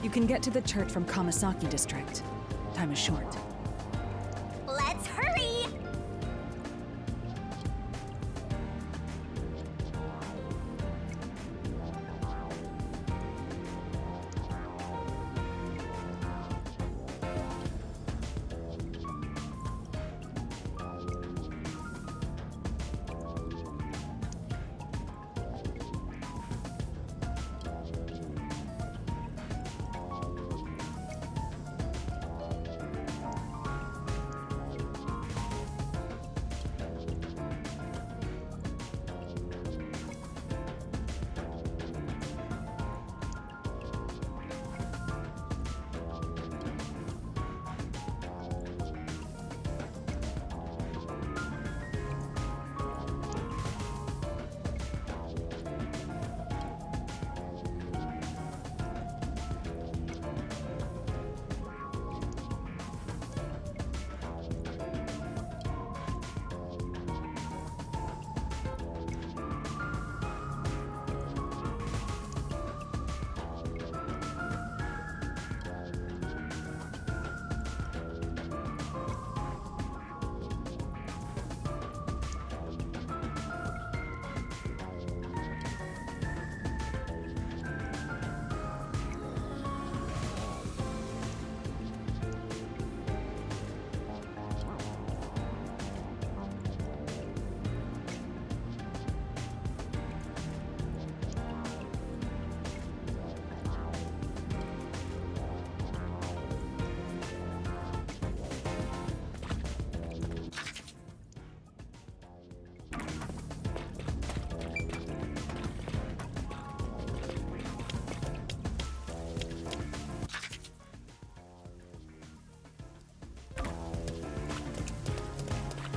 You can get to the church from Kamasaki district. Time is short. Let's hurry!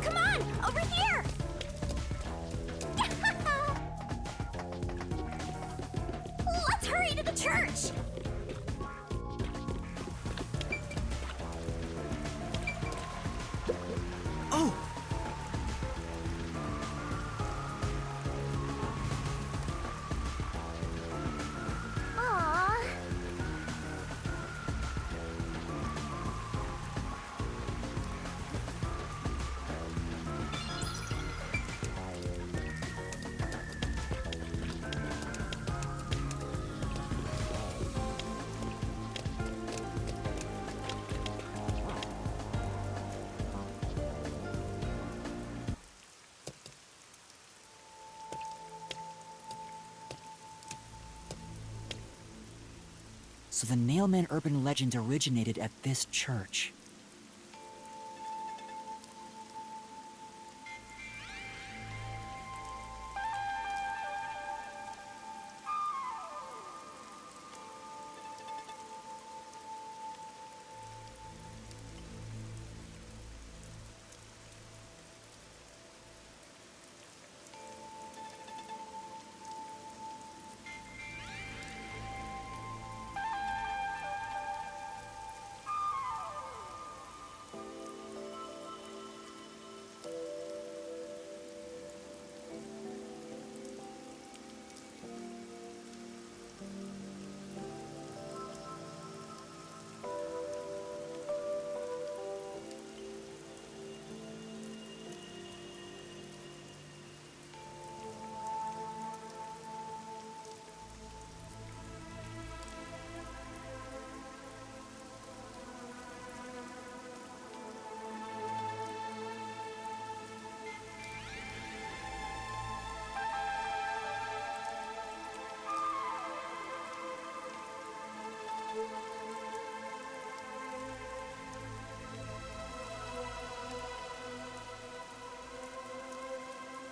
Come on, over here! Let's hurry to the church! Oh! Aww. So the Nailman urban legend originated at this church.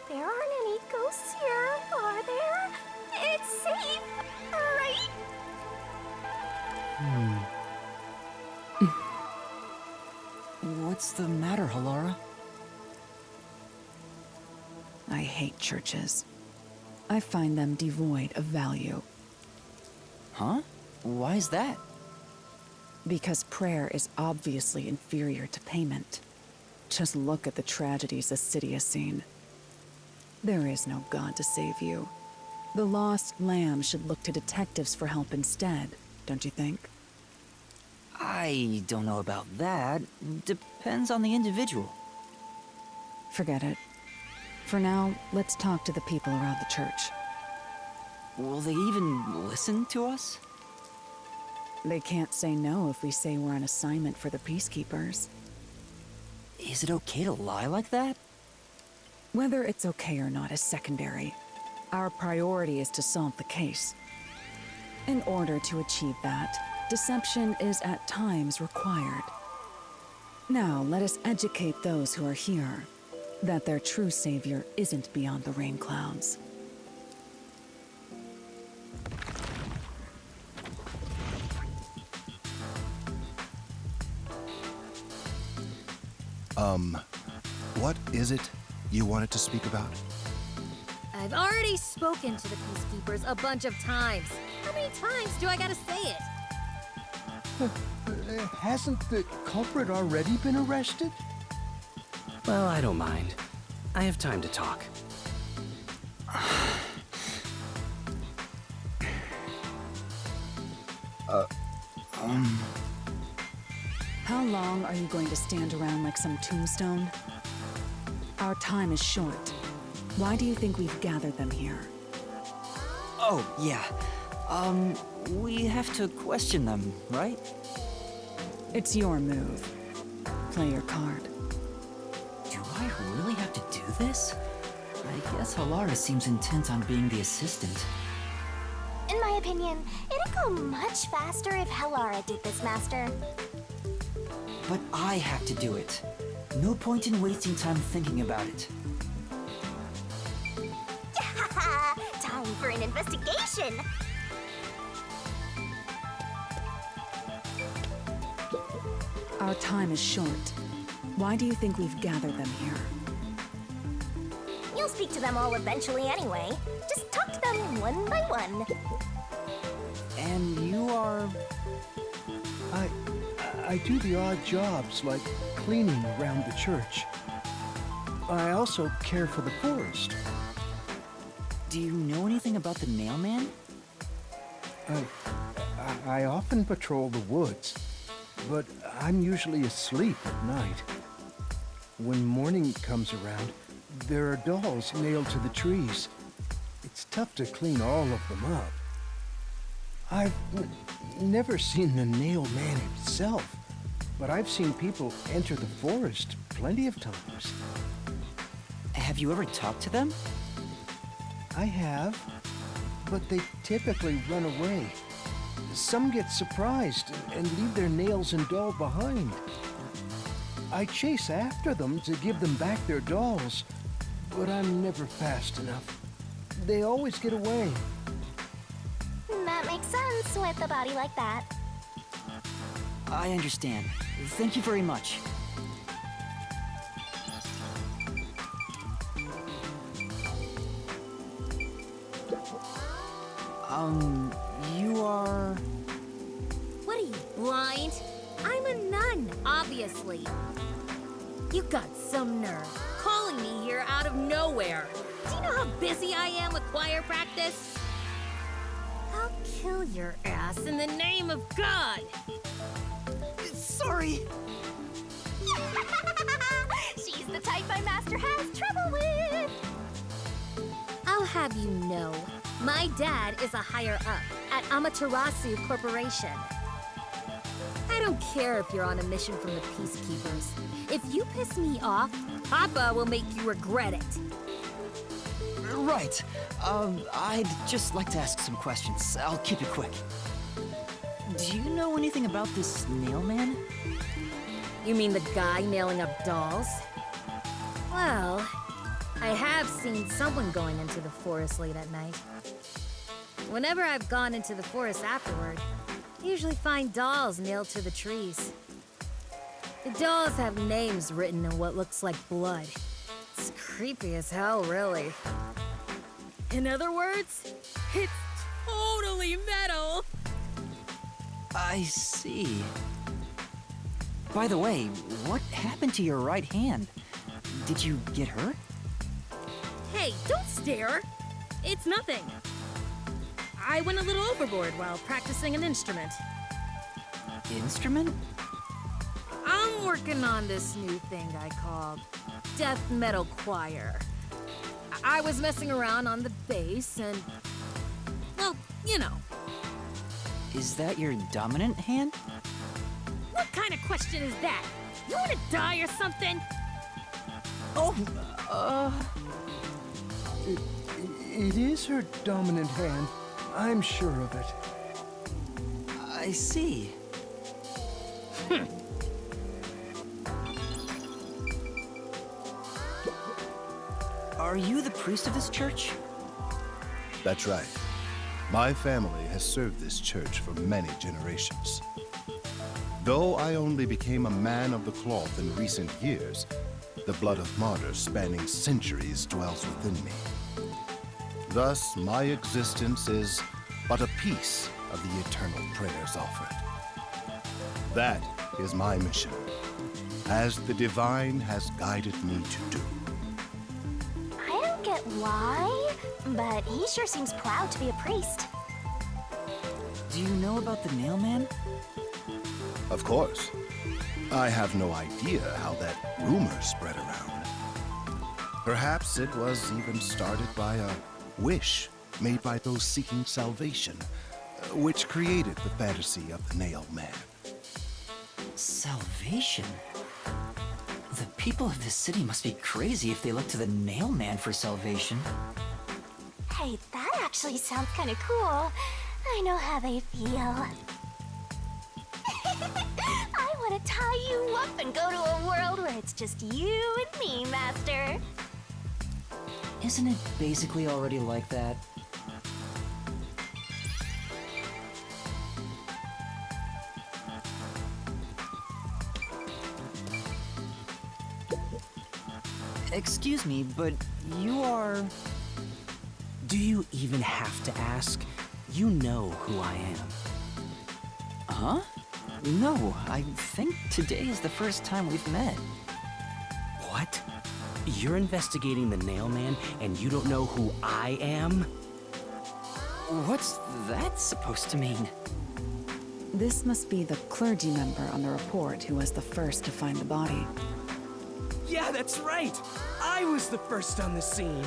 There aren't any ghosts here, are there? It's safe, right? What's the matter, Halara? I hate churches. I find them devoid of value. Huh? Why is that? Because prayer is obviously inferior to payment. Just look at the tragedies the city has seen. There is no God to save you. The lost lamb should look to detectives for help instead, don't you think? I don't know about that. Depends on the individual. Forget it. For now, let's talk to the people around the church. Will they even listen to us? They can't say no if we say we're on assignment for the Peacekeepers. Is it okay to lie like that? Whether it's okay or not is secondary. Our priority is to solve the case. In order to achieve that, deception is at times required. Now, let us educate those who are here that their true savior isn't beyond the rain clouds. What is it you wanted to speak about? I've already spoken to the Peacekeepers a bunch of times. How many times do I gotta say it? Hasn't the culprit already been arrested? Well, I don't mind. I have time to talk. How long are you going to stand around like some tombstone? Our time is short. Why do you think we've gathered them here? Oh, yeah. We have to question them, right? It's your move. Play your card. Do I really have to do this? I guess Halara seems intent on being the assistant. In my opinion, it'd go much faster if Helara did this, Master. But I have to do it. No point in wasting time thinking about it. Time for an investigation! Our time is short. Why do you think we've gathered them here? You'll speak to them all eventually anyway. Just talk to them one by one. And you are... I do the odd jobs like cleaning around the church. I also care for the forest. Do you know anything about the Nailman? I often patrol the woods, but I'm usually asleep at night. When morning comes around, there are dolls nailed to the trees. It's tough to clean all of them up. I've never seen the nail man himself, but I've seen people enter the forest plenty of times. Have you ever talked to them? I have, but they typically run away. Some get surprised and leave their nails and doll behind. I chase after them to give them back their dolls, but I'm never fast enough. They always get away. That makes sense with a body like that. I understand. Thank you very much. You are... What are you, blind? I'm a nun, obviously. You got some nerve, calling me here out of nowhere. Do you know how busy I am with choir practice? I'll kill your ass in the name of God! Sorry. She's the type my master has trouble with. I'll have you know, my dad is a higher-up at Amaterasu Corporation. I don't care if you're on a mission from the Peacekeepers. If you piss me off, Papa will make you regret it. Right. I'd just like to ask some questions. I'll keep it quick. Do you know anything about this Nailman? You mean the guy nailing up dolls? Well, I have seen someone going into the forest late at night. Whenever I've gone into the forest afterward, I usually find dolls nailed to the trees. The dolls have names written in what looks like blood. It's creepy as hell, really. In other words, it's totally metal! I see. By the way, what happened to your right hand? Did you get hurt? Hey, don't stare! It's nothing. I went a little overboard while practicing an instrument. instrument? I'm working on this new thing I call death metal choir. I was messing around on the bass and, well, you know. Is that your dominant hand? What kind of question is that? You want to die or something? It is her dominant hand. I'm sure of it. I see. Are you the priest of this church? That's right. My family has served this church for many generations. Though I only became a man of the cloth in recent years, the blood of martyrs spanning centuries dwells within me. Thus, my existence is but a piece of the eternal prayers offered. That is my mission, as the divine has guided me to do. I don't get why, but he sure seems proud to be a priest. Do you know about the Nailman? Of course. I have no idea how that rumor spread around. Perhaps it was even started by a wish made by those seeking salvation, which created the fantasy of the Nail Man. Salvation? The people of this city must be crazy if they look to the Nailman for salvation. Hey, that actually sounds kind of cool. I know how they feel. I want to tie you up and go to a world where it's just you and me, Master. Isn't it basically already like that? Excuse me, but you are... Do you even have to ask? You know who I am. Huh? No, I think today is the first time we've met. What? You're investigating the Nailman and you don't know who I am? What's that supposed to mean? This must be the clergy member on the report who was the first to find the body. Yeah, that's right! I was the first on the scene.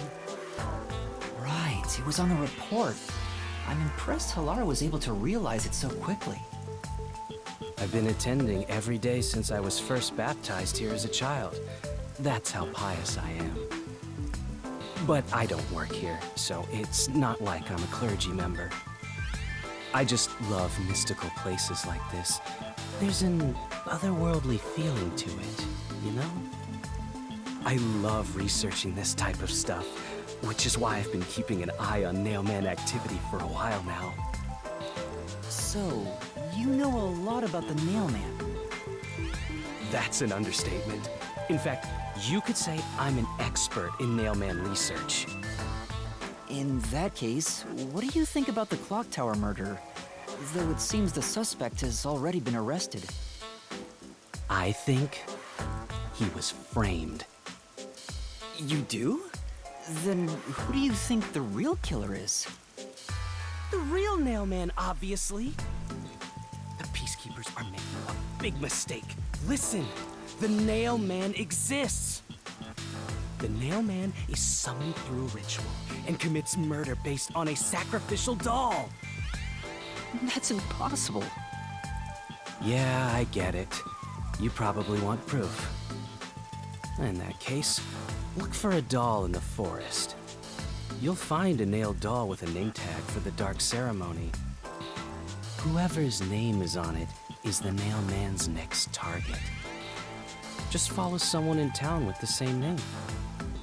Right, it was on the report. I'm impressed Halara was able to realize it so quickly. I've been attending every day since I was first baptized here as a child. That's how pious I am. But I don't work here, so it's not like I'm a clergy member. I just love mystical places like this. There's an otherworldly feeling to it, you know? I love researching this type of stuff, which is why I've been keeping an eye on Nailman activity for a while now. So, you know a lot about the Nailman. That's an understatement. In fact, you could say I'm an expert in Nailman research. In that case, what do you think about the clock tower murder? Though it seems the suspect has already been arrested. I think he was framed. You do? Then who do you think the real killer is? The real Nailman, obviously. The Peacekeepers are making a big mistake. Listen, the Nailman exists. The Nailman is summoned through ritual and commits murder based on a sacrificial doll. That's impossible. Yeah, I get it. You probably want proof. In that case, look for a doll in the forest. You'll find a nailed doll with a name tag for the Dark Ceremony. Whoever's name is on it is the Nailman's next target. Just follow someone in town with the same name.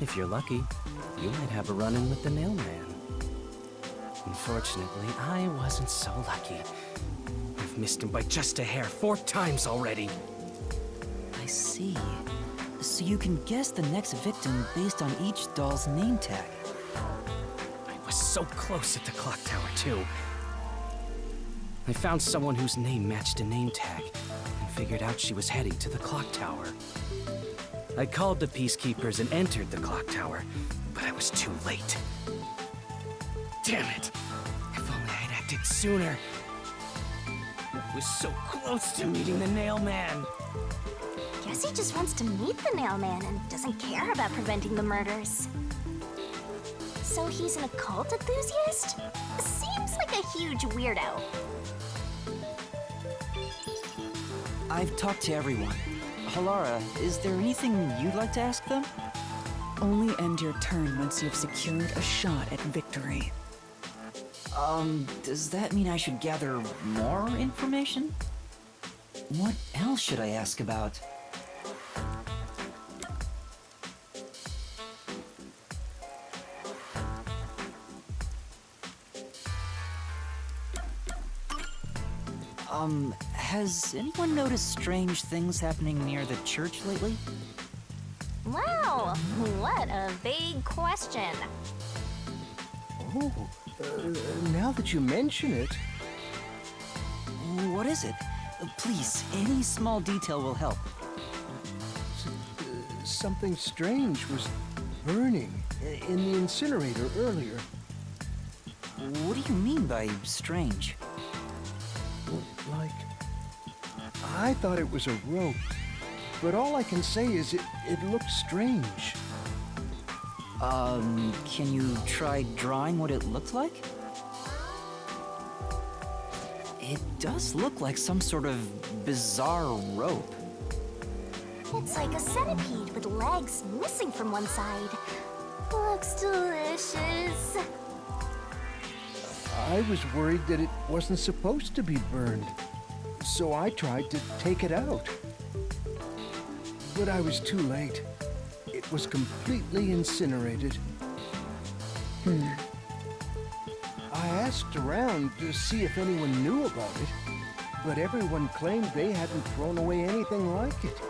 If you're lucky, you might have a run-in with the Nailman. Unfortunately, I wasn't so lucky. I've missed him by just a hair 4 times already. I see. So you can guess the next victim based on each doll's name tag. I was so close at the clock tower, too. I found someone whose name matched a name tag and figured out she was heading to the clock tower. I called the Peacekeepers and entered the clock tower, but I was too late. Damn it! If only I'd acted sooner. was so close to meeting the Nail Man. Guess he just wants to meet the Nail Man and doesn't care about preventing the murders. So he's an occult enthusiast? Seems like a huge weirdo. I've talked to everyone. Halara, is there anything you'd like to ask them? Only end your turn once you've secured a shot at victory. Does that mean I should gather more information? What else should I ask about? Has anyone noticed strange things happening near the church lately? Wow, what a big question. Oh, now that you mention it, What is it? Please, any small detail will help. something strange was burning in the incinerator earlier. What do you mean by strange? Like, I thought it was a rope, but all I can say is it looked strange. Can you try drawing what it looked like? It does look like some sort of bizarre rope. It's like a centipede with legs missing from one side. Looks delicious. I was worried that it wasn't supposed to be burned, so I tried to take it out. But I was too late. It was completely incinerated. I asked around to see if anyone knew about it, but everyone claimed they hadn't thrown away anything like it.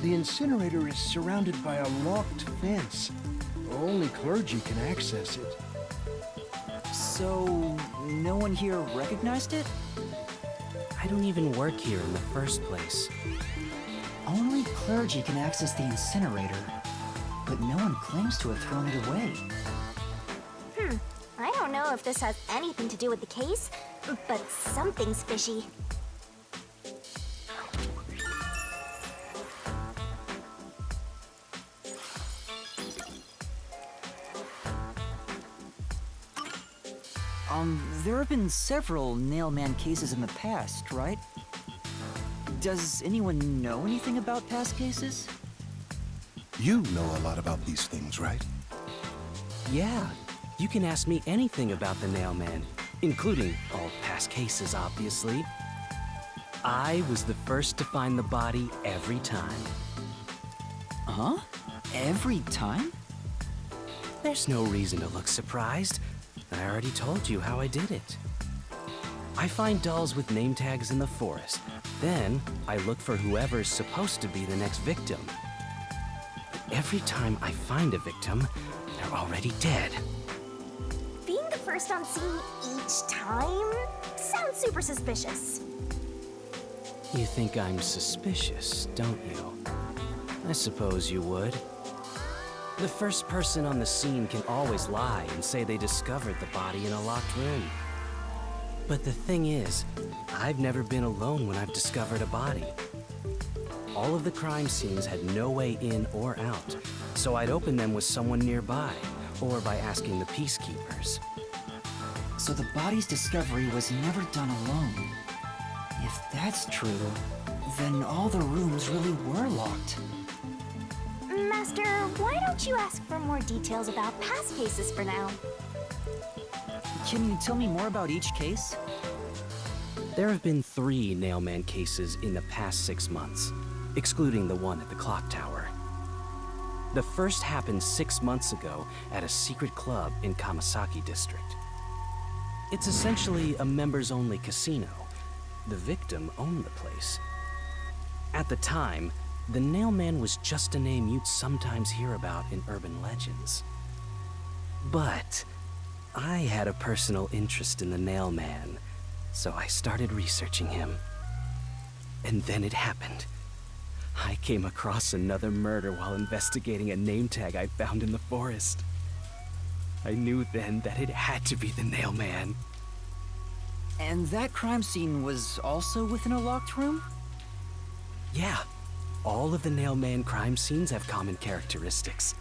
The incinerator is surrounded by a locked fence. Only clergy can access it. So, no one here recognized it? I don't even work here in the first place. Only clergy can access the incinerator, but no one claims to have thrown it away. I don't know if this has anything to do with the case, but something's fishy. There have been several Nailman cases in the past, right? Does anyone know anything about past cases? You know a lot about these things, right? Yeah, you can ask me anything about the Nailman, including all past cases, obviously. I was the first to find the body every time. Huh? Every time? There's no reason to look surprised. I already told you how I did it. I find dolls with name tags in the forest. Then, I look for whoever's supposed to be the next victim. But every time I find a victim, they're already dead. Being the first on scene each time sounds super suspicious. You think I'm suspicious, don't you? I suppose you would. The first person on the scene can always lie and say they discovered the body in a locked room. But the thing is, I've never been alone when I've discovered a body. All of the crime scenes had no way in or out, so I'd open them with someone nearby, or by asking the peacekeepers. So the body's discovery was never done alone. If that's true, then all the rooms really were locked. Master, why don't you ask for more details about past cases for now? Can you tell me more about each case? There have been 3 Nailman cases in the past 6 months, excluding the one at the clock tower. The first happened 6 months ago at a secret club in Kamasaki District. It's essentially a members-only casino. The victim owned the place. At the time, the Nailman was just a name you'd sometimes hear about in urban legends. But I had a personal interest in the Nailman, so I started researching him. And then it happened. I came across another murder while investigating a name tag I found in the forest. I knew then that it had to be the Nailman. And that crime scene was also within a locked room? Yeah, all of the Nailman crime scenes have common characteristics.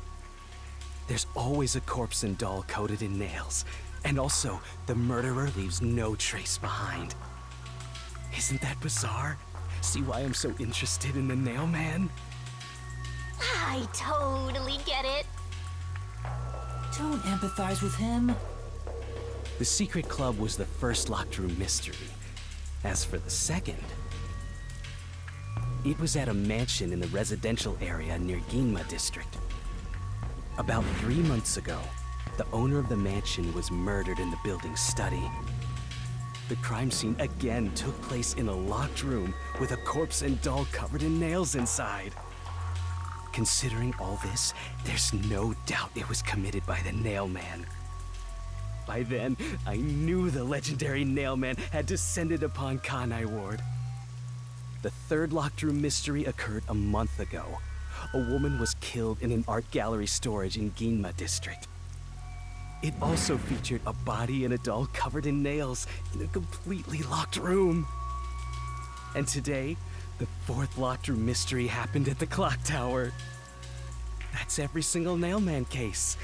There's always a corpse and doll coated in nails, and also the murderer leaves no trace behind. Isn't that bizarre? See why I'm so interested in the Nailman? I totally get it. Don't empathize with him. The secret club was the first locked room mystery. As for the second, it was at a mansion in the residential area near Ginma district. About 3 months ago, the owner of the mansion was murdered in the building's study. The crime scene again took place in a locked room with a corpse and doll covered in nails inside. Considering all this, there's no doubt it was committed by the Nailman. By then, I knew the legendary Nailman had descended upon Kanai Ward. The third locked room mystery occurred a month ago. A woman was killed in an art gallery storage in Ginma district. It also featured a body and a doll covered in nails in a completely locked room. And today, the fourth locked room mystery happened at the clock tower. That's every single Nailman case.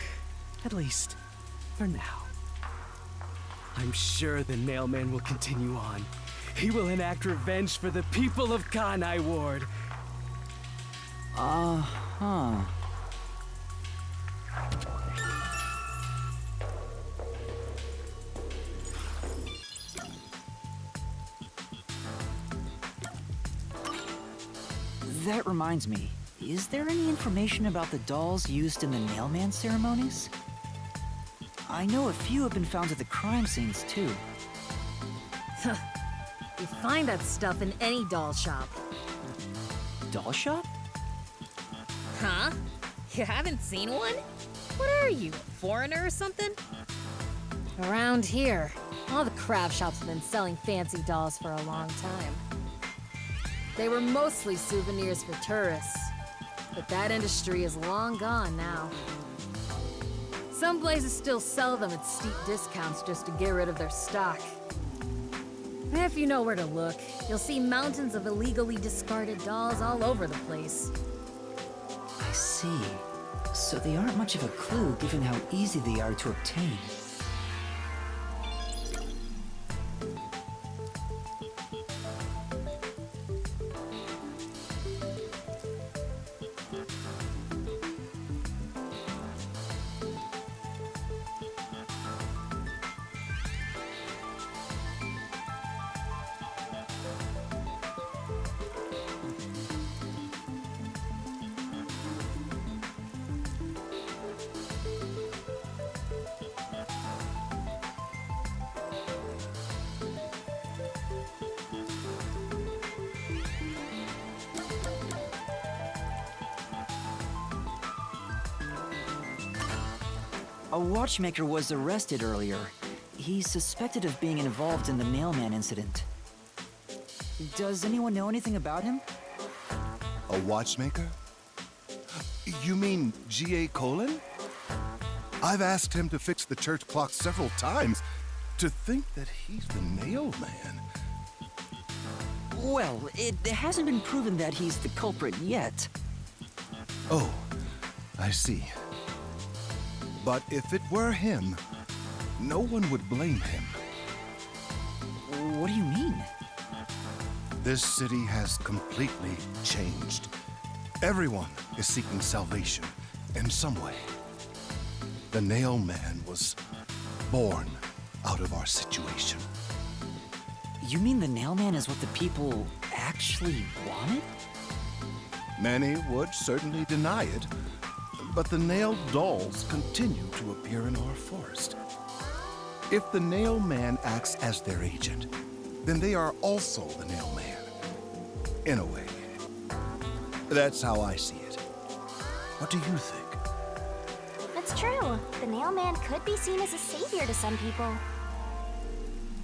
At least, for now. I'm sure the Nailman will continue on. He will enact revenge for the people of Kanai Ward. Uh-huh. That reminds me, is there any information about the dolls used in the Nailman ceremonies? I know a few have been found at the crime scenes, too. You find that stuff in any doll shop. Doll shop? Huh? You haven't seen one? What are you, foreigner or something? Around here, all the craft shops have been selling fancy dolls for a long time. They were mostly souvenirs for tourists, but that industry is long gone now. Some places still sell them at steep discounts just to get rid of their stock. If you know where to look, you'll see mountains of illegally discarded dolls all over the place. I see. So they aren't much of a clue given how easy they are to obtain. A watchmaker was arrested earlier. He's suspected of being involved in the Nailman incident. Does anyone know anything about him? A watchmaker? You mean G.A. Colin? I've asked him to fix the church clock several times. To think that he's the Nailman. Well, it hasn't been proven that he's the culprit yet. Oh, I see. But if it were him, no one would blame him. What do you mean? This city has completely changed. Everyone is seeking salvation in some way. The Nailman was born out of our situation. You mean the Nailman is what the people actually wanted? Many would certainly deny it, but the nailed dolls continue to appear in our forest. If the Nailman acts as their agent, then they are also the Nailman. In a way. That's how I see it. What do you think? It's true. The Nailman could be seen as a savior to some people.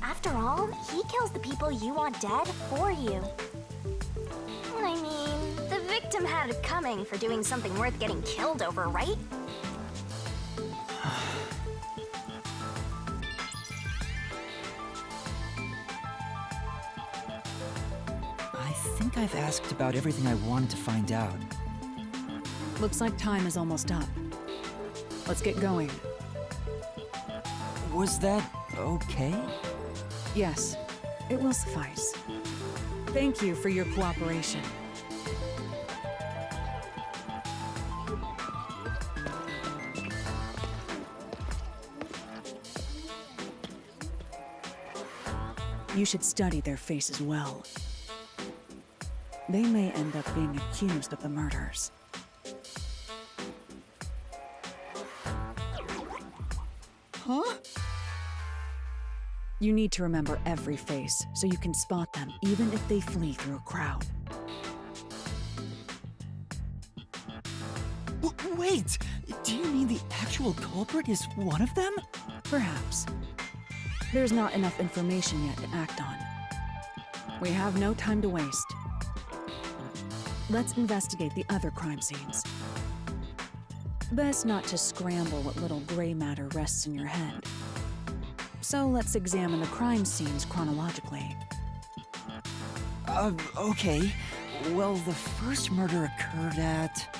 After all, he kills the people you want dead for you. I mean, the victim had it coming for doing something worth getting killed over, right? think I've asked about everything I wanted to find out. Looks like time is almost up. Let's get going. Was that okay? Yes, it will suffice. Thank you for your cooperation. You should study their faces well. They may end up being accused of the murders. Huh? You need to remember every face so you can spot them even if they flee through a crowd. Wait! Do you mean the actual culprit is one of them? Perhaps. There's not enough information yet to act on. We have no time to waste. Let's investigate the other crime scenes. Best not to scramble what little gray matter rests in your head. So let's examine the crime scenes chronologically. Okay. Well, the first murder occurred at...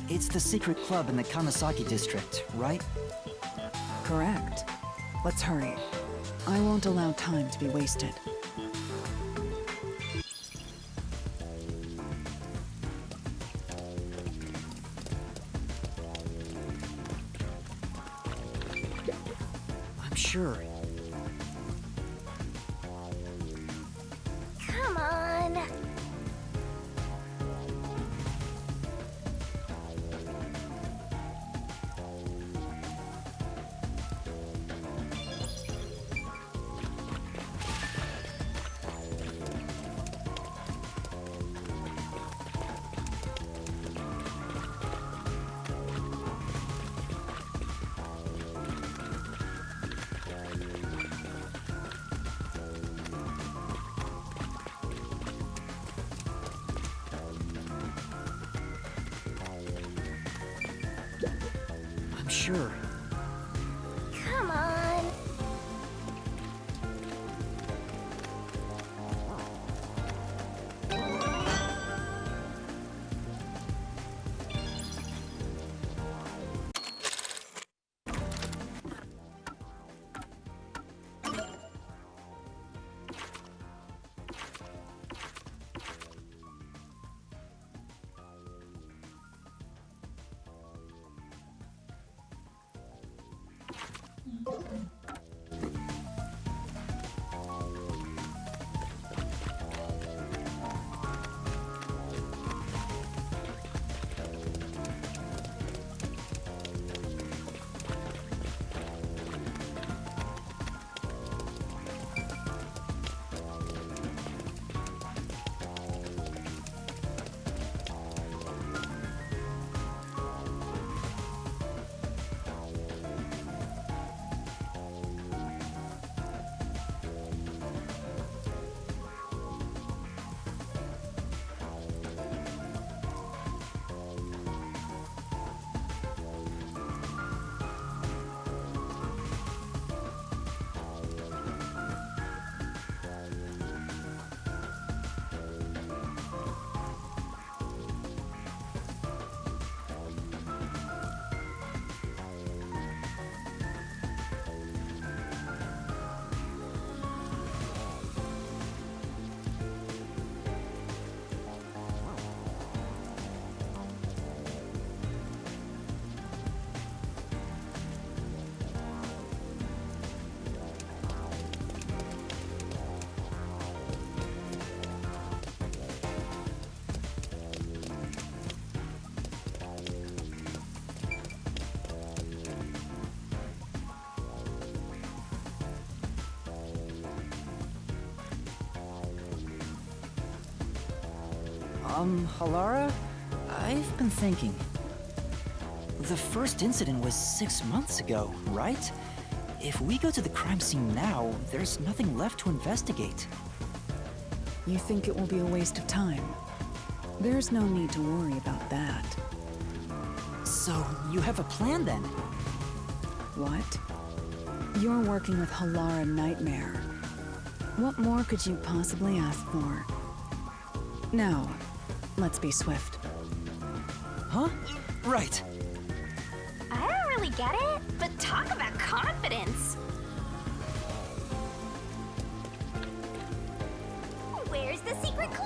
It's the secret club in the Kamasaki district, right? Correct. Let's hurry. I won't allow time to be wasted. I'm sure. Come on. I'm sure. Come on. Halara? I've been thinking. The first incident was 6 months ago, right? If we go to the crime scene now, there's nothing left to investigate. You think it will be a waste of time? There's no need to worry about that. So, you have a plan then? What? You're working with Halara Nightmare. What more could you possibly ask for? Now, let's be swift. Huh? Right. I don't really get it, but talk about confidence. Where's the secret club?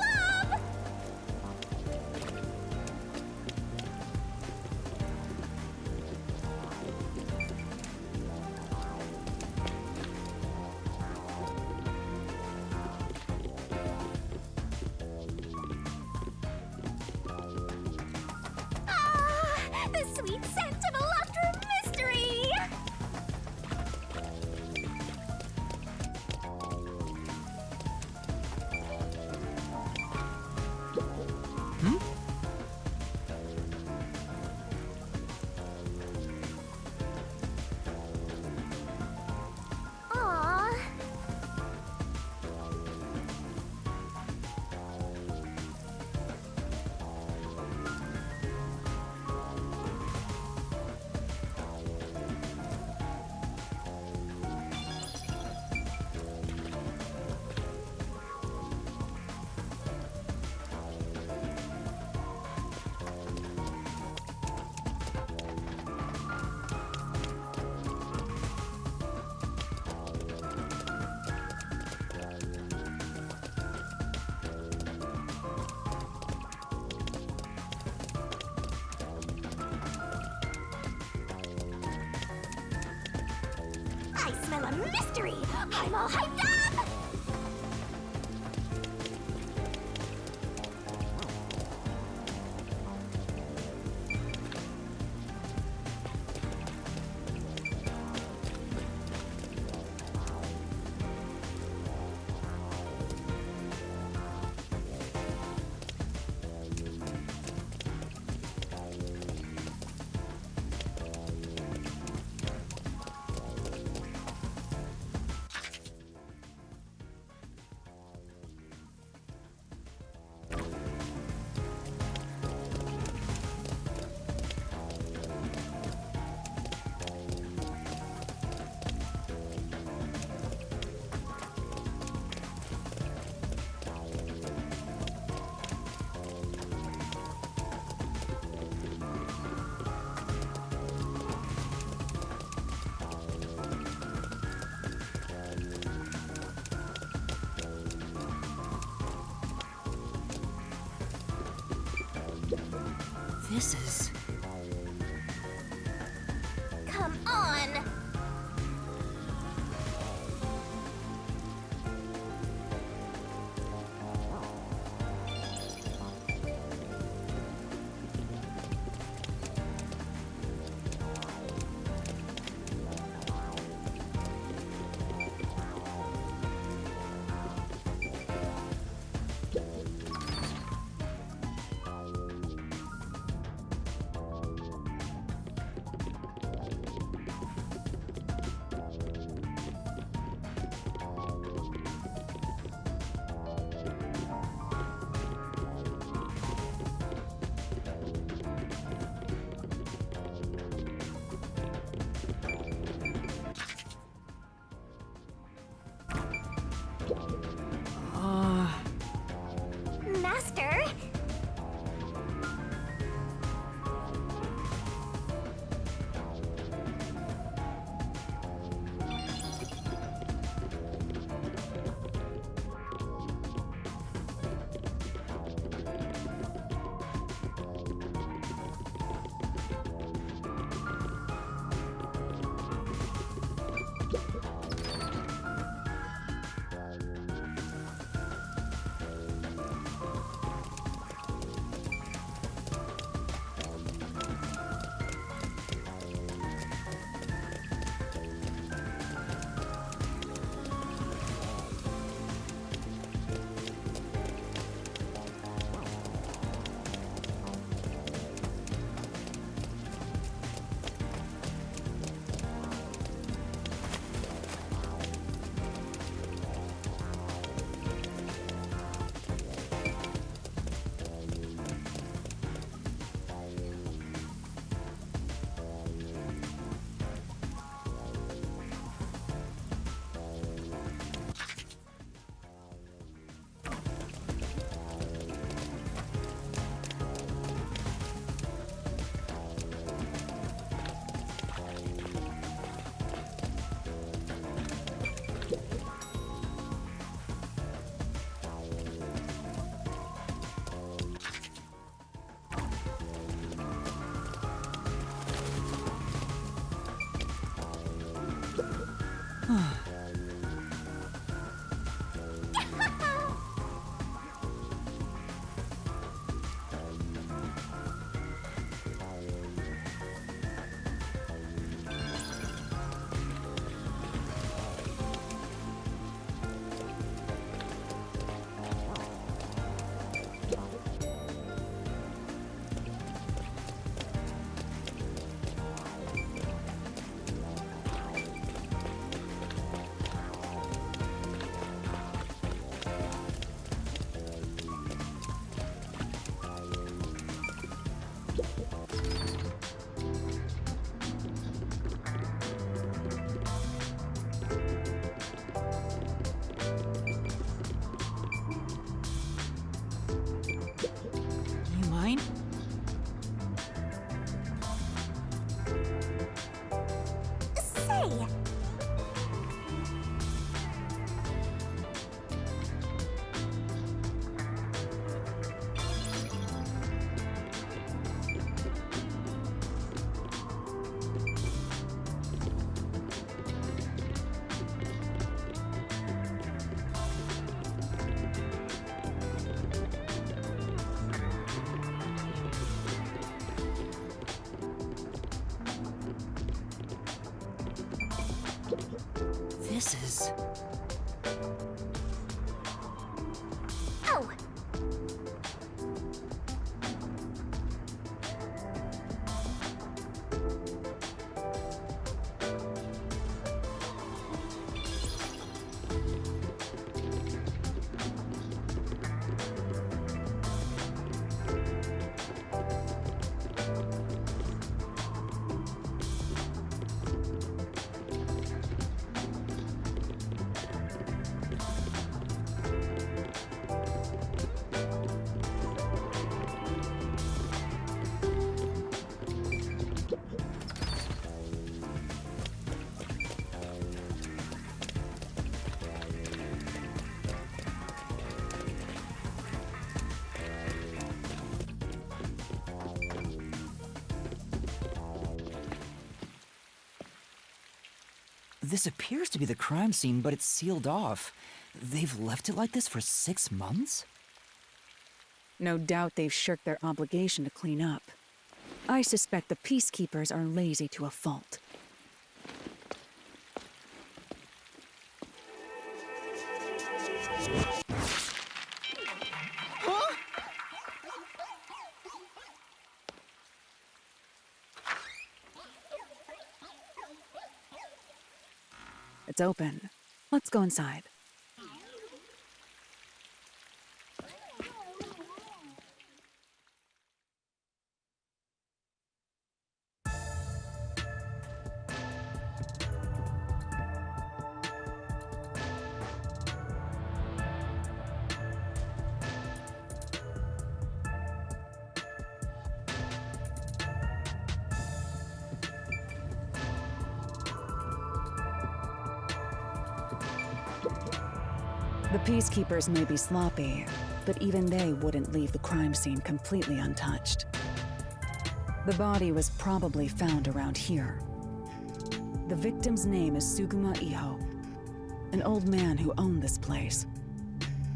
The sweet scent of Electrum mystery! mystery! I'm all hyped up! This is... Come on! Master? This is... Oh! This appears to be the crime scene, but it's sealed off. They've left it like this for 6 months? No doubt they've shirked their obligation to clean up. I suspect the peacekeepers are lazy to a fault. It's open. Let's go inside. The peacekeepers may be sloppy, but even they wouldn't leave the crime scene completely untouched. The body was probably found around here. The victim's name is Suguma Iho, an old man who owned this place.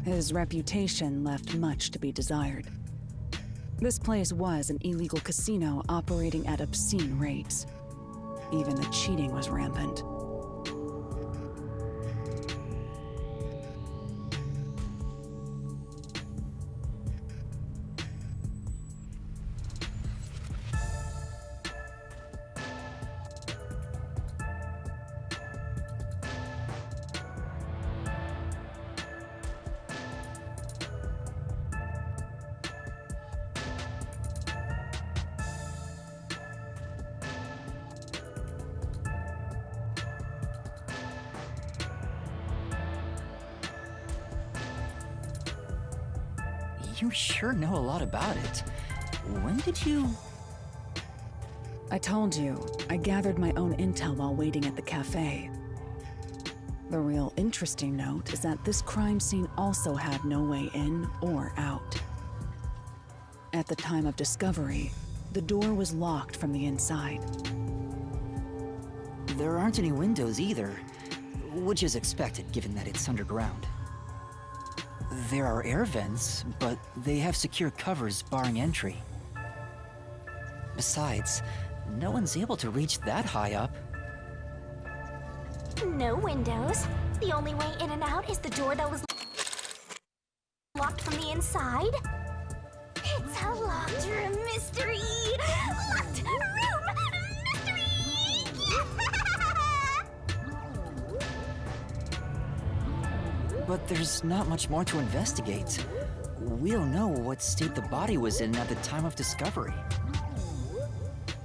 His reputation left much to be desired. This place was an illegal casino operating at obscene rates. Even the cheating was rampant. You sure know a lot about it. When did you... I told you, I gathered my own intel while waiting at the cafe. The real interesting note is that this crime scene also had no way in or out. At the time of discovery, the door was locked from the inside. There aren't any windows either, which is expected given that it's underground. There are air vents, but they have secure covers barring entry. Besides, no one's able to reach that high up. No windows. The only way in and out is the door that was locked from the inside. It's a locked room mystery! Locked room mystery! But there's not much more to investigate. We don't know what state the body was in at the time of discovery.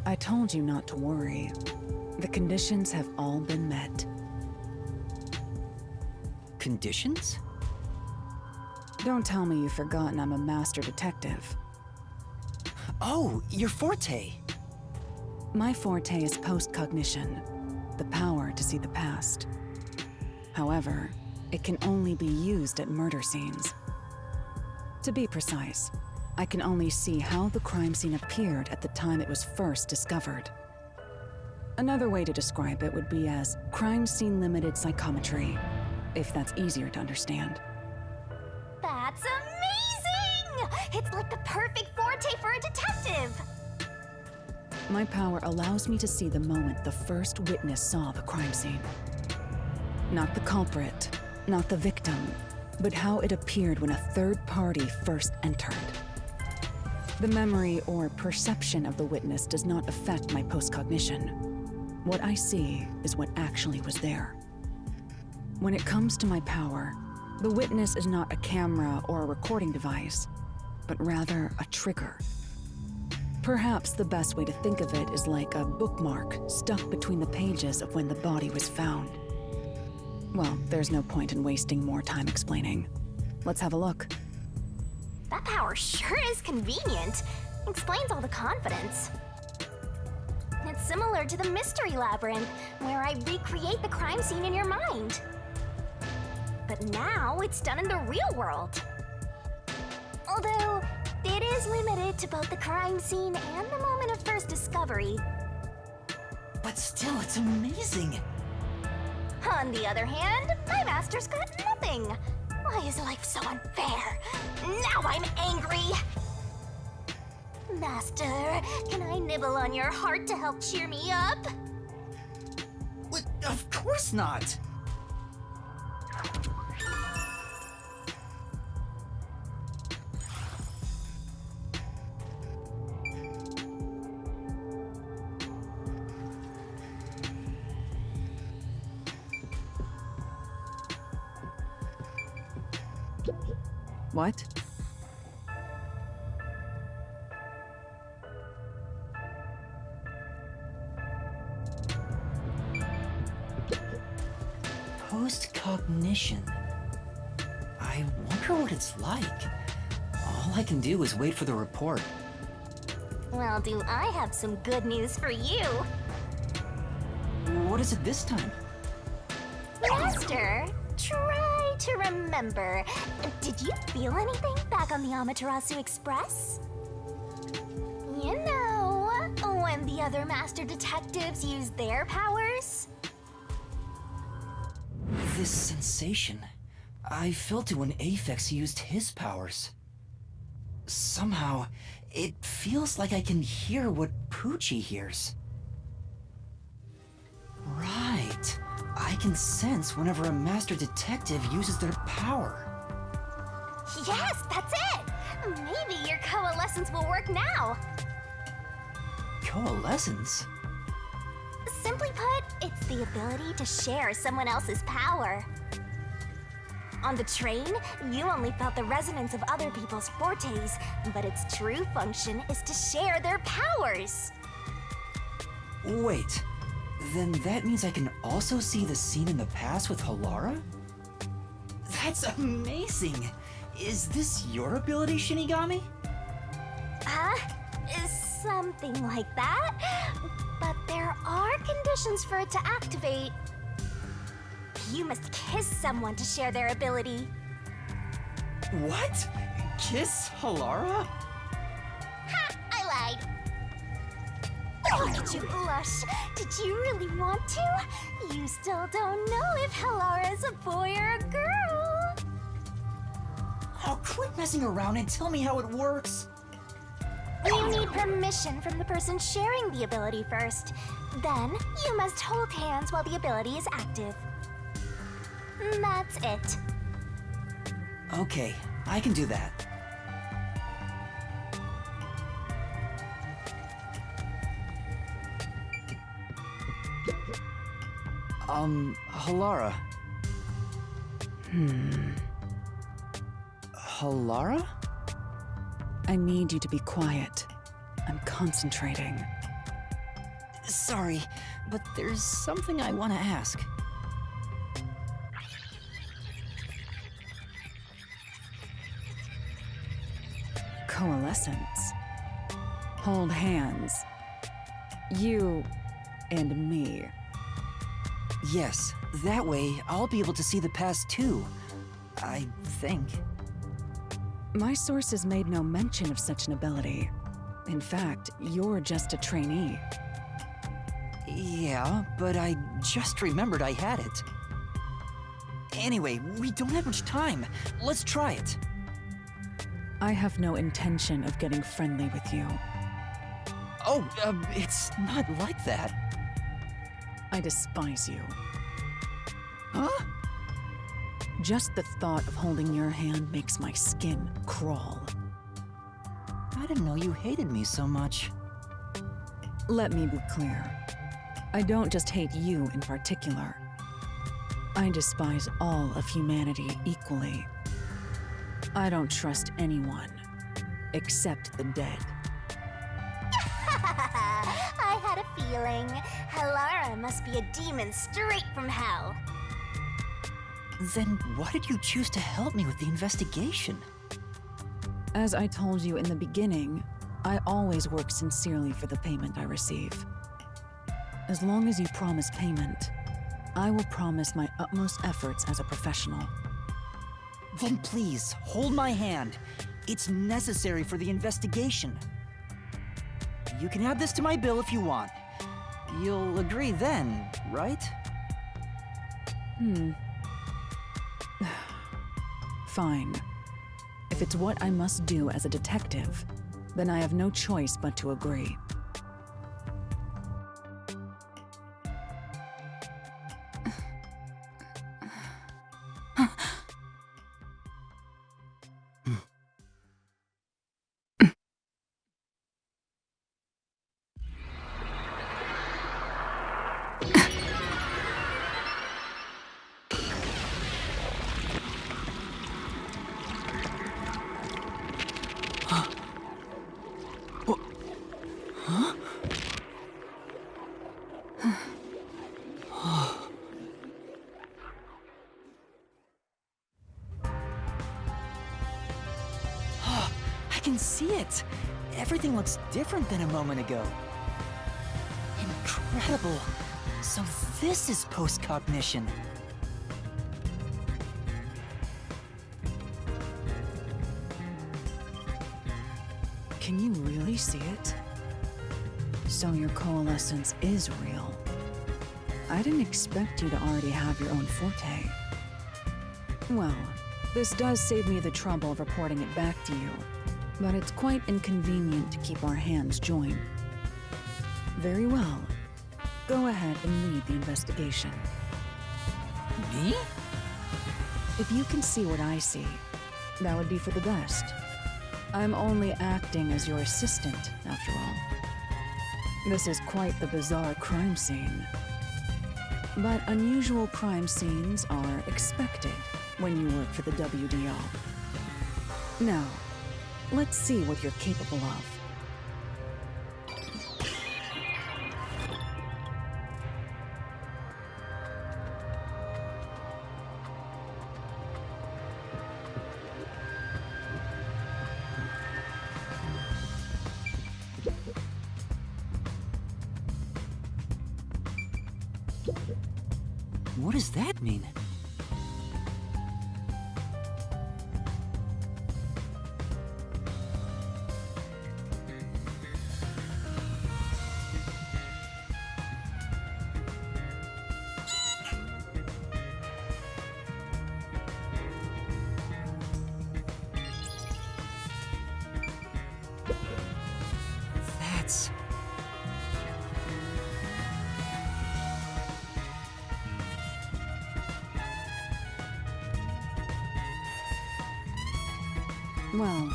I told you not to worry. The conditions have all been met. Conditions? Don't tell me you've forgotten I'm a master detective. Oh, your forte! My forte is post-cognition, the power to see the past. However, it can only be used at murder scenes. To be precise, I can only see how the crime scene appeared at the time it was first discovered. Another way to describe it would be as crime scene limited psychometry, if that's easier to understand. That's amazing! It's like the perfect forte for a detective! My power allows me to see the moment the first witness saw the crime scene. Not the culprit, not the victim, but how it appeared when a third party first entered. The memory or perception of the witness does not affect my postcognition. What I see is what actually was there. When it comes to my power, the witness is not a camera or a recording device, but rather a trigger. Perhaps the best way to think of it is like a bookmark stuck between the pages of when the body was found. Well, there's no point in wasting more time explaining. Let's have a look. That power sure is convenient. Explains all the confidence. It's similar to the mystery labyrinth, where I recreate the crime scene in your mind. But now it's done in the real world. Although, it is limited to both the crime scene and the moment of first discovery. But still, it's amazing. On the other hand, my master's got nothing. Why is life so unfair? Now I'm angry! Master, can I nibble on your heart to help cheer me up? What? Of course not. What? Postcognition. I wonder what it's like. All I can do is wait for the report. Well, do I have some good news for you. What is it this time? Master, try to remember. Did you feel anything back on the Amaterasu Express? You know, when the other master detectives used their powers? This sensation. I felt it when Aphex used his powers. Somehow, it feels like I can hear what Poochie hears. Right. I can sense whenever a master detective uses their power. Yes, that's it! Maybe your coalescence will work now. Coalescence? Simply put, it's the ability to share someone else's power. On the train, you only felt the resonance of other people's fortes, but its true function is to share their powers. Wait, then that means I can also see the scene in the past with Halara? That's amazing! Is this your ability, Shinigami? Something like that. But there are conditions for it to activate. You must kiss someone to share their ability. What? Kiss Halara? Ha! I lied. Look at you blush. Did you really want to? You still don't know if Halara is a boy or a girl. Oh, quit messing around and tell me how it works. You need permission from the person sharing the ability first. Then, you must hold hands while the ability is active. That's it. Okay, I can do that. Halara. Halara? I need you to be quiet. I'm concentrating. Sorry, but there's something I want to ask. Coalescence. Hold hands. You and me. Yes, that way I'll be able to see the past too. I think. My sources made no mention of such an ability. In fact, you're just a trainee. Yeah, but I just remembered I had it. Anyway, we don't have much time. Let's try it. I have no intention of getting friendly with you. Oh, it's not like that. I despise you. Huh? Just the thought of holding your hand makes my skin crawl. I didn't know you hated me so much. Let me be clear. I don't just hate you in particular. I despise all of humanity equally. I don't trust anyone, except the dead. I had a feeling. Halara must be a demon straight from hell. Then why did you choose to help me with the investigation? As I told you in the beginning, I always work sincerely for the payment I receive. As long as you promise payment, I will promise my utmost efforts as a professional. Then please, hold my hand. It's necessary for the investigation. You can add this to my bill if you want. You'll agree then, right? Fine. If it's what I must do as a detective, then I have no choice but to agree. I can see it. Everything looks different than a moment ago. Incredible. So this is post-cognition. Can you really see it? So your coalescence is real. I didn't expect you to already have your own forte. Well, this does save me the trouble of reporting it back to you, but it's quite inconvenient to keep our hands joined. Very well. Go ahead and lead the investigation. Me? If you can see what I see, that would be for the best. I'm only acting as your assistant, after all. This is quite the bizarre crime scene. But unusual crime scenes are expected when you work for the WDO. Now, let's see what you're capable of. What does that mean? That's... Well,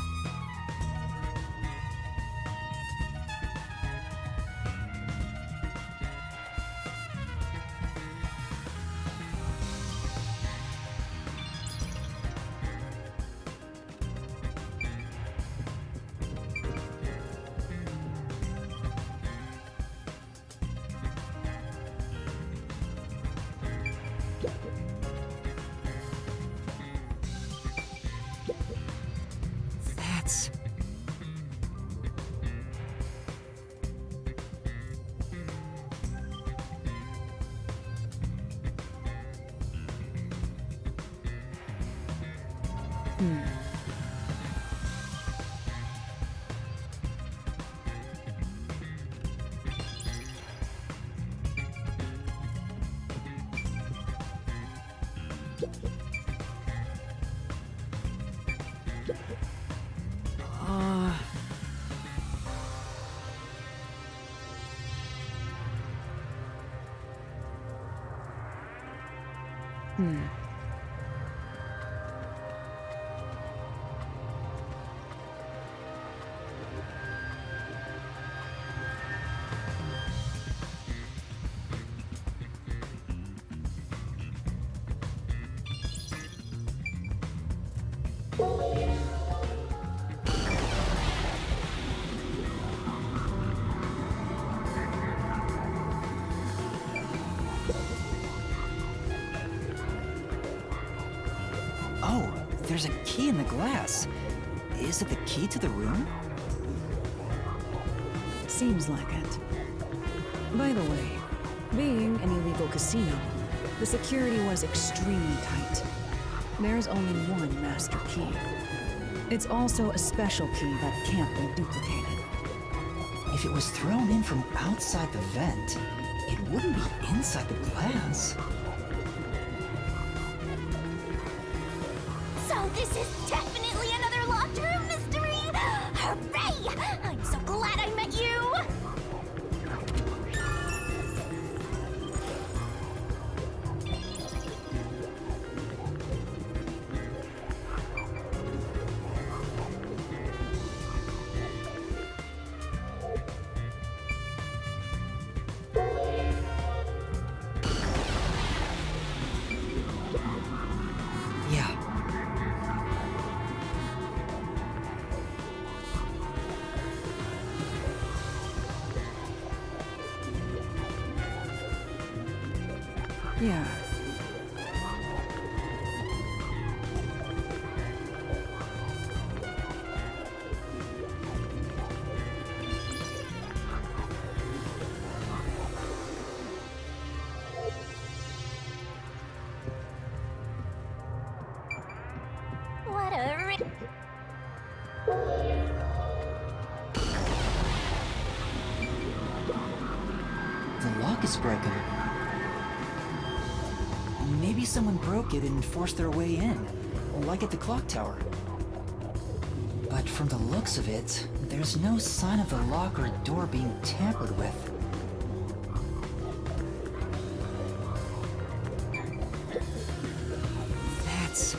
that's... Oh, there's a key in the glass. Is it the key to the room? Seems like it. By the way, being an illegal casino, the security was extremely tight. There's only one master key. It's also a special key that can't be duplicated. If it was thrown in from outside the vent, it wouldn't be inside the glass. So this is definitely another locked room mystery! Hooray! I'm so glad I met you! Yeah. Yeah. What a The lock is broken. Maybe someone broke it and forced their way in, like at the clock tower. But from the looks of it, there's no sign of the lock or door being tampered with. That's...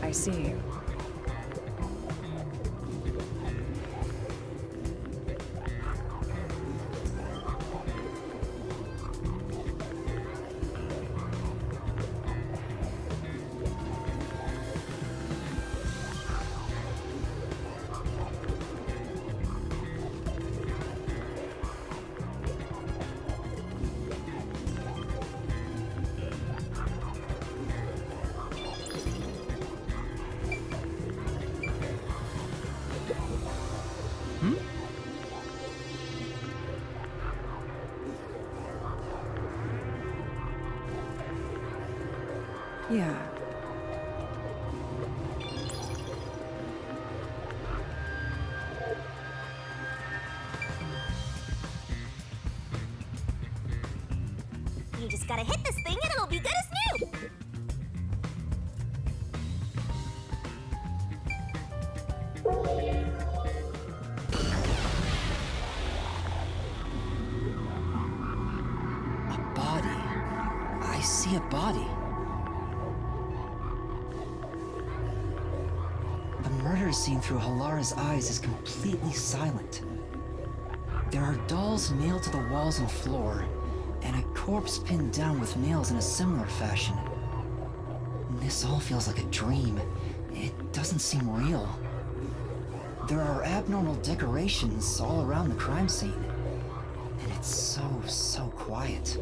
I see. Yeah. You just gotta hit this thing and it'll be good as new! a body. I see a body. The murder scene through Halara's eyes is completely silent. There are dolls nailed to the walls and floor, and a corpse pinned down with nails in a similar fashion. This all feels like a dream. It doesn't seem real. There are abnormal decorations all around the crime scene. And it's so quiet.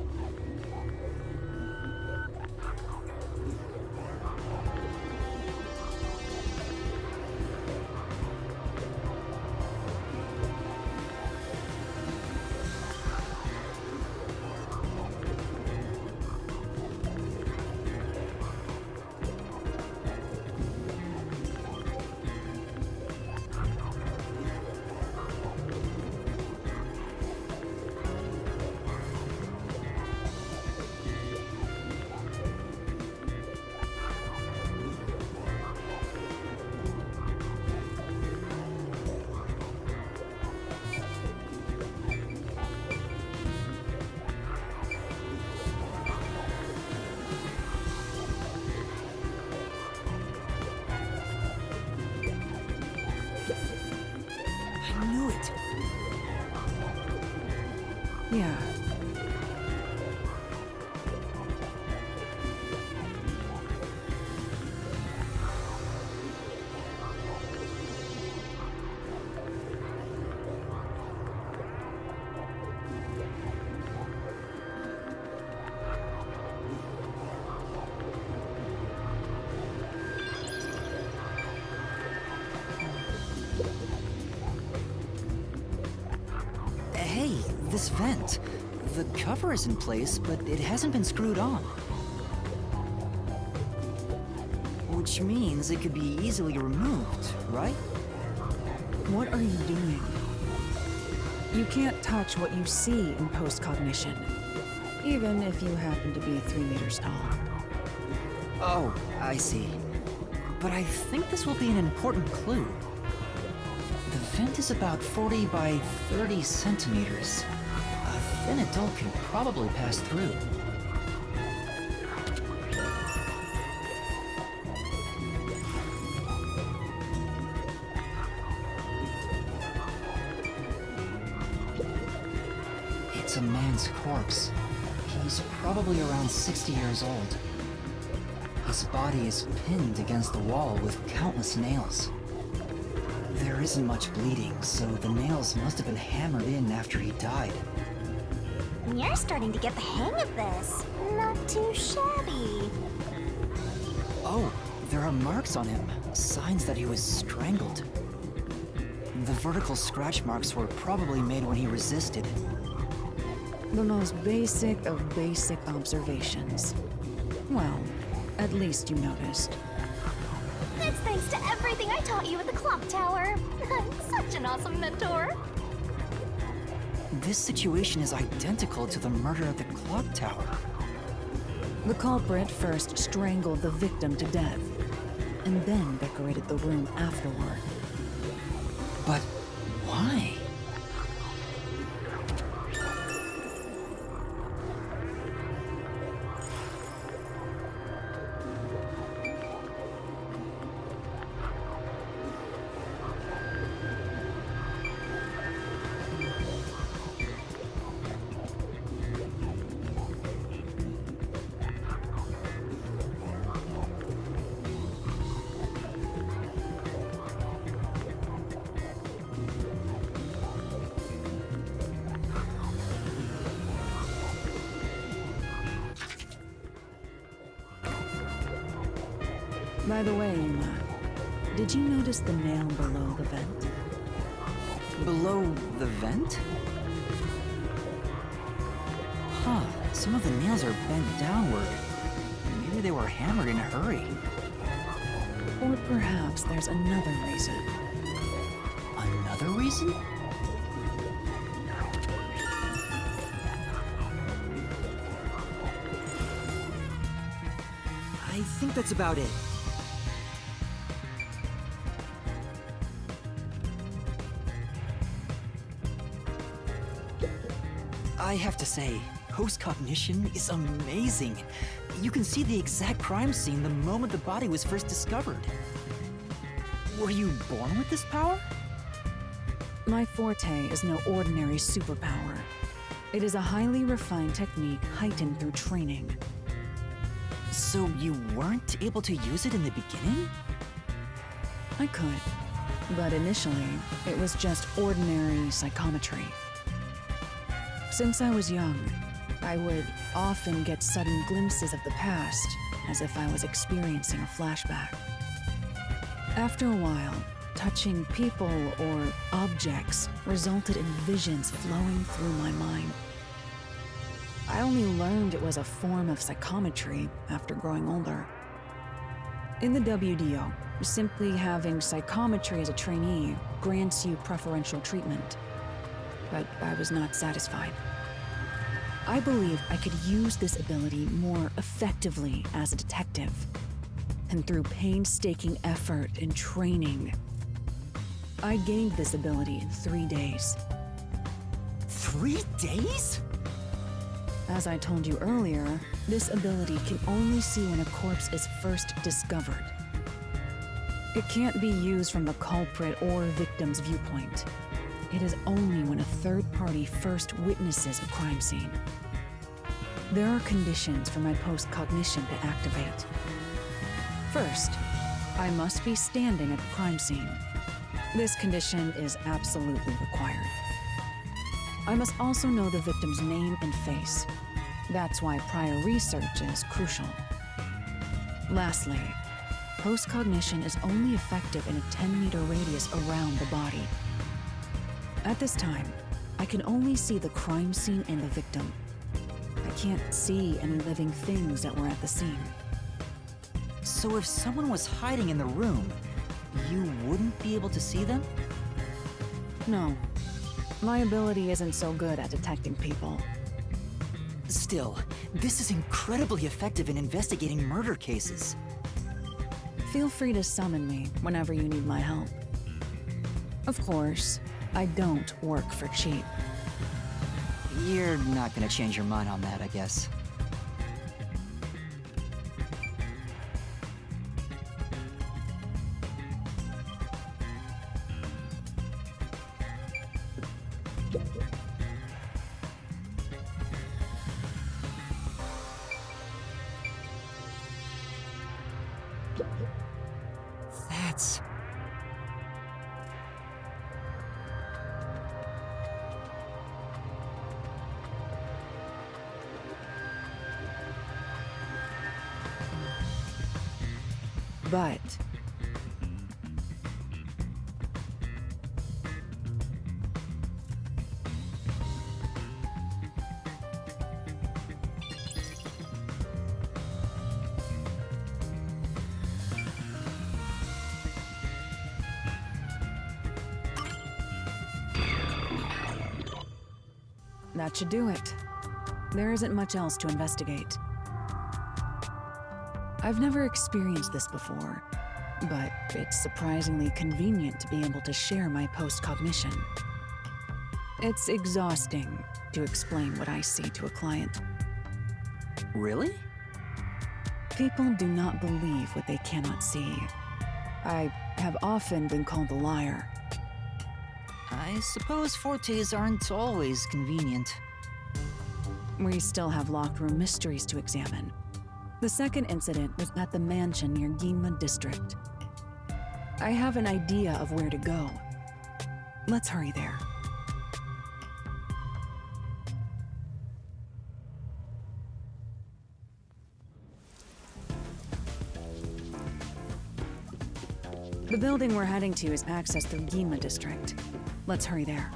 I knew it. Yeah. Hey, this vent. The cover is in place, but it hasn't been screwed on. Which means it could be easily removed, right? What are you doing? You can't touch what you see in post-cognition, even if you happen to be 3 meters tall. Oh, I see. But I think this will be an important clue. The vent is about 40 by 30 centimeters. A thin adult can probably pass through. It's a man's corpse. He's probably around 60 years old. His body is pinned against the wall with countless nails. There isn't much bleeding, so the nails must have been hammered in after he died. You're starting to get the hang of this. Not too shabby. Oh, there are marks on him, signs that he was strangled. The vertical scratch marks were probably made when he resisted. The most basic of basic observations. Well, at least you noticed. That's thanks to everything I taught you at the clock tower. I'm such an awesome mentor. This situation is identical to the murder at the clock tower. The culprit first strangled the victim to death, and then decorated the room afterward. But why? By the way, Yuma, did you notice the nail below the vent? Below the vent? Huh, some of the nails are bent downward. Maybe they were hammered in a hurry. Or perhaps there's another reason. Another reason? I think that's about it. I have to say, post-cognition is amazing. You can see the exact crime scene the moment the body was first discovered. Were you born with this power? My forte is no ordinary superpower. It is a highly refined technique heightened through training. So you weren't able to use it in the beginning? I could, But initially, it was just ordinary psychometry. Since I was young, I would often get sudden glimpses of the past, as if I was experiencing a flashback. After a while, touching people or objects resulted in visions flowing through my mind. I only learned it was a form of psychometry after growing older. In the WDO, simply having psychometry as a trainee grants you preferential treatment. But I was not satisfied. I believed I could use this ability more effectively as a detective. And through painstaking effort and training, I gained this ability in 3 days. 3 days? As I told you earlier, this ability can only see when a corpse is first discovered. It can't be used from the culprit or victim's viewpoint. It is only when a third party first witnesses a crime scene. There are conditions for my post-cognition to activate. First, I must be standing at the crime scene. This condition is absolutely required. I must also know the victim's name and face. That's why prior research is crucial. Lastly, post-cognition is only effective in a 10-meter radius around the body. At this time, I can only see the crime scene and the victim. I can't see any living things that were at the scene. So if someone was hiding in the room, you wouldn't be able to see them? No. My ability isn't so good at detecting people. Still, this is incredibly effective in investigating murder cases. Feel free to summon me whenever you need my help. Of course, I don't work for cheap. You're not gonna change your mind on that, I guess. That's... But that should do it. There isn't much else to investigate. I've never experienced this before, but it's surprisingly convenient to be able to share my post-cognition. It's exhausting to explain what I see to a client. Really? People do not believe what they cannot see. I have often been called a liar. I suppose fortes aren't always convenient. We still have locked room mysteries to examine. The second incident was at the mansion near Ginma District. I have an idea of where to go. Let's hurry there. The building we're heading to is accessed through Ginma District. Let's hurry there.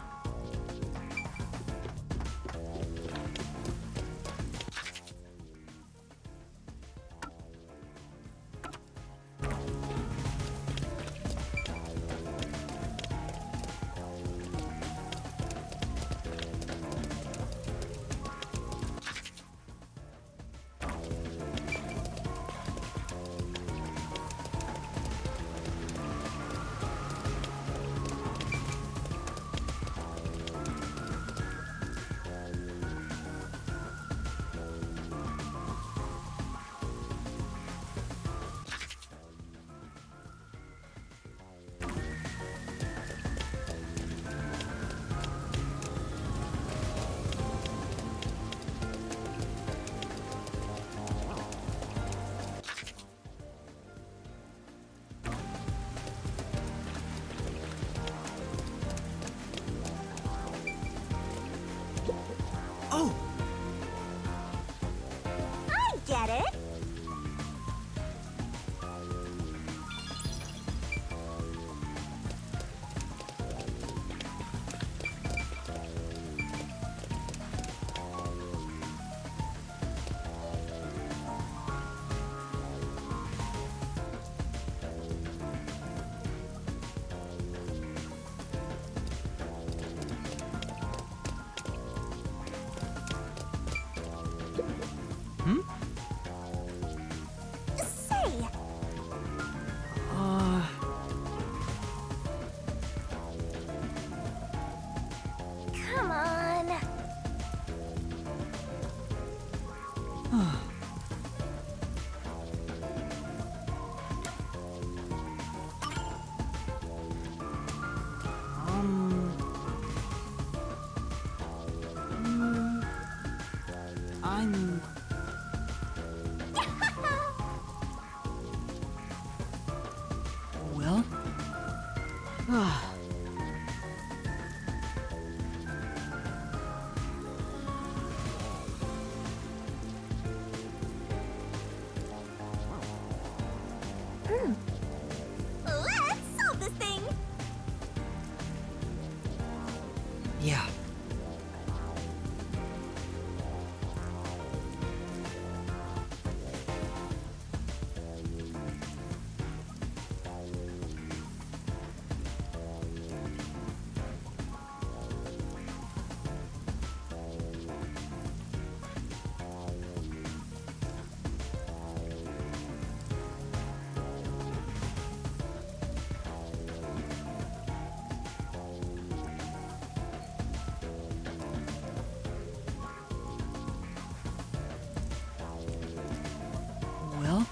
Let's solve this thing! Yeah. Well?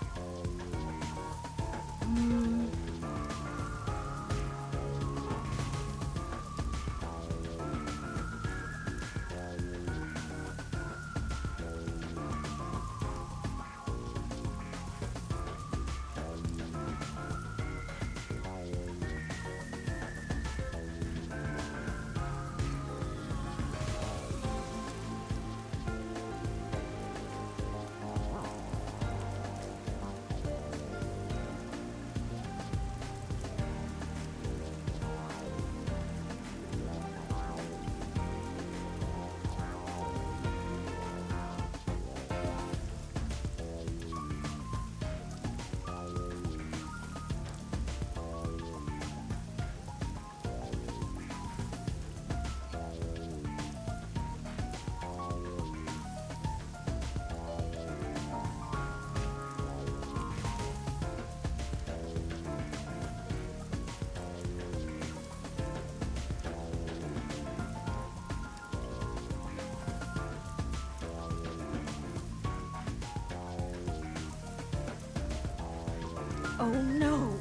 Oh no!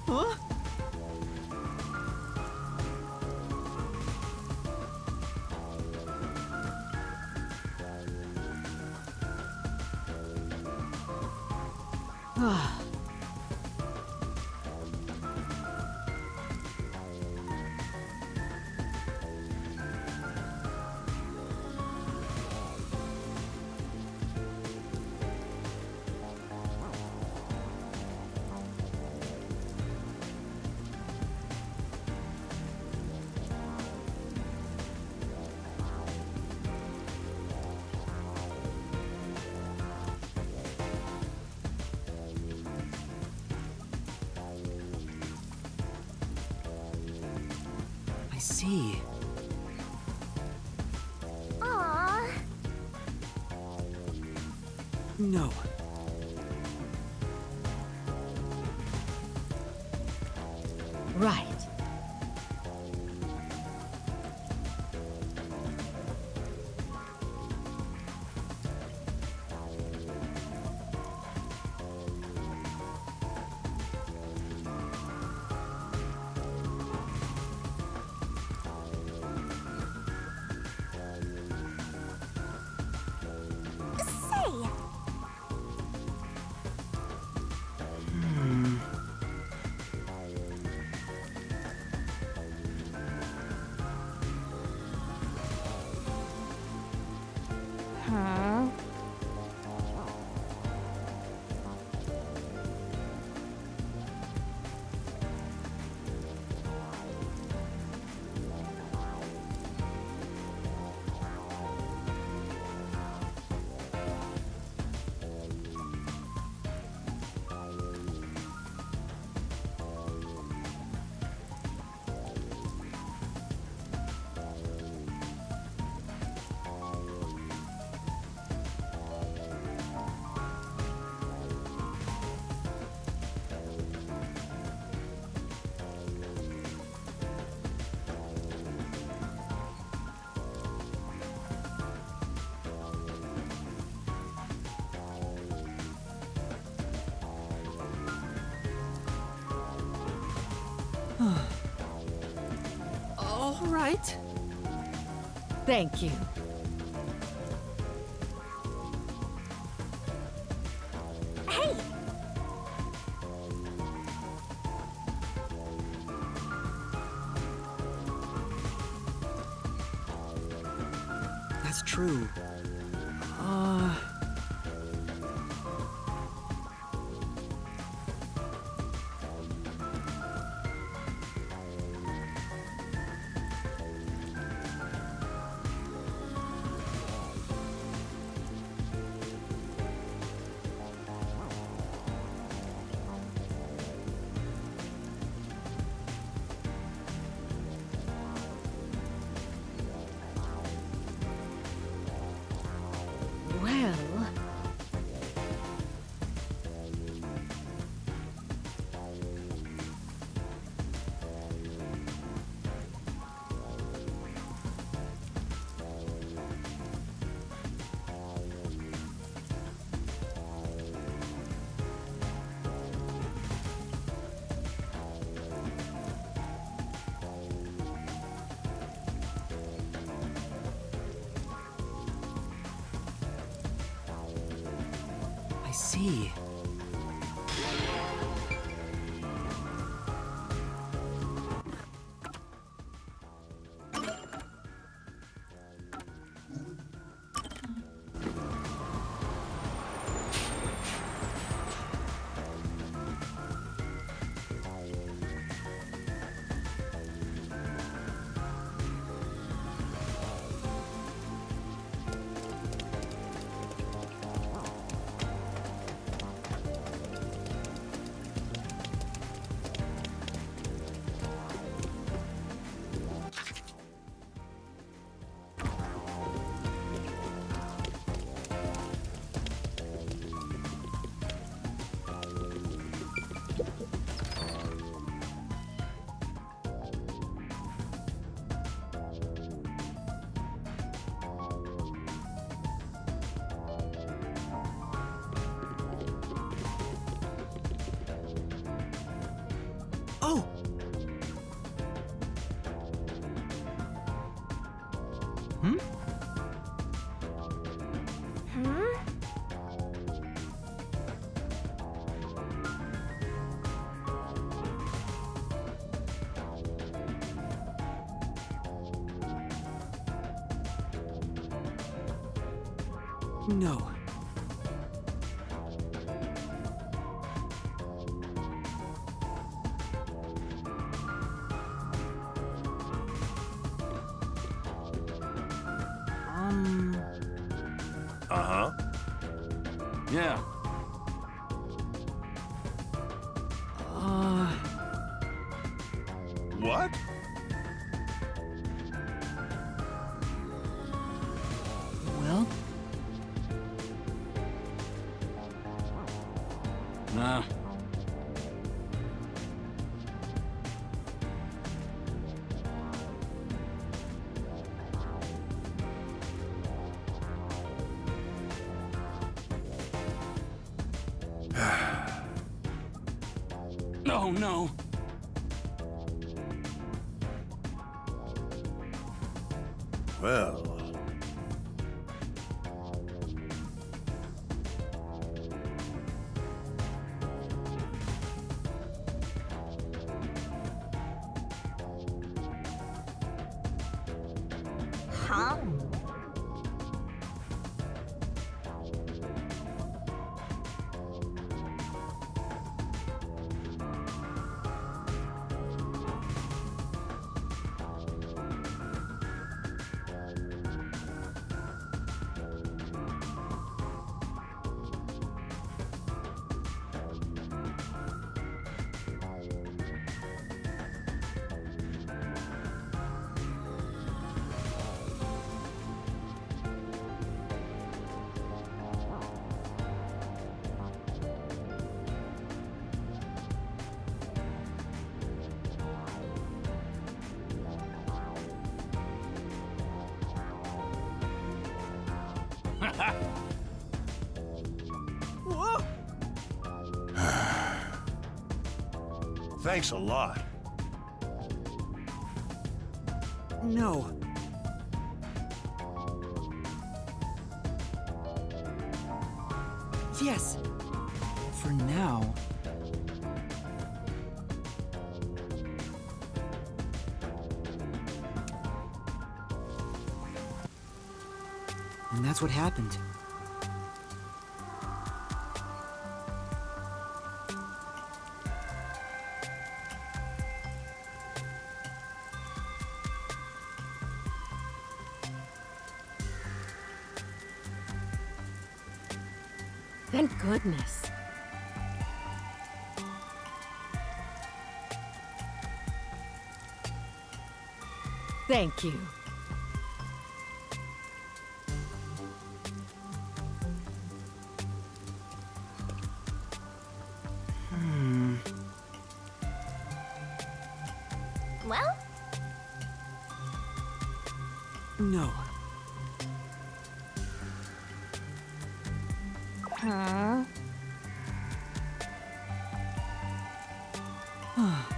Huh? Ah. I see. Aww. No. Right. Say, Huh? right? Thank you. Hey! That's true. Well... I see. Oh! Hmm? No. Uh-huh. Yeah. What? Well, Nah. Oh no. Well, Huh? Thanks a lot. No. Yes. For now. And that's what happened. Thank goodness. Thank you. Well, No. huh?